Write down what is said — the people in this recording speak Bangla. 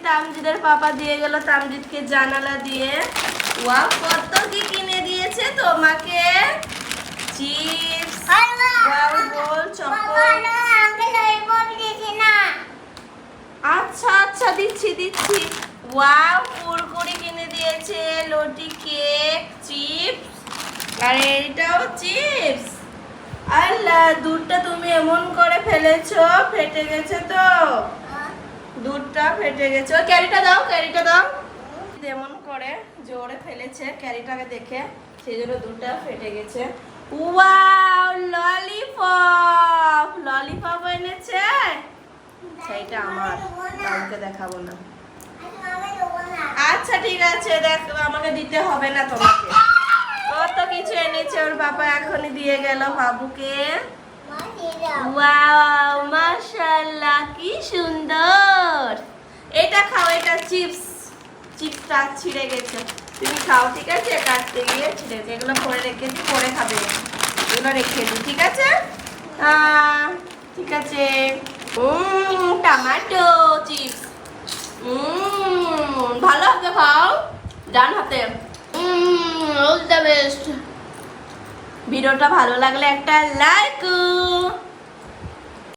তামজিদের পাপা দিয়ে গেল তামজিদকে জানালা দিয়ে। ওয়াও, কত কি কিনে দিয়েছে তোমাকে। চিপস, ওয়াও গোল চকোলেট। আচ্ছা আচ্ছা, দিচ্ছি দিচ্ছি। ওয়াও, কুরকুরি কিনে দিয়েছে, লটি কেক, চিপস, আর এইটাও চিপস। আল্লাহ, দুধটা তুমি এমন করে ফেলেছো, ফেটে গেছে তো। দুধটা ফেটে গেছে। ওই ক্যারিটা দাও, ক্যারিটা দাও। এমন করে জোরে ফেলেছে ক্যারিটাকে দেখে, সেই জন্য দুধটা ফেটে গেছে। ওয়াও, ললিপপ, ললিপপ এনেছে। সেইটা আমার, কাউকে দেখাবো না। আচ্ছা ঠিক আছে, দেখ, আমাকে দিতে হবে না তোমাকে। কত কিছু এনেছে ওর বাবা, এখনই দিয়ে গেল বাবুকে। ওয়াও, মাশাআল্লাহ, কি সুন্দর। এটা খাও, এটা চিপস। চিপসটা ছিঁড়ে গেছে, তুমি খাও, ঠিক আছে? কাটতে গিয়ে ছিঁড়ে গেছে। এগুলো পরে রেখে দিই, পরে খাবে। এগুলো রেখে দিই, ঠিক আছে? ঠিক আছে। Tomato chips. ভালো হাতে খাও, ডান হাতে। All the best. ভিডিওটা ভালো লাগলে একটা লাইক।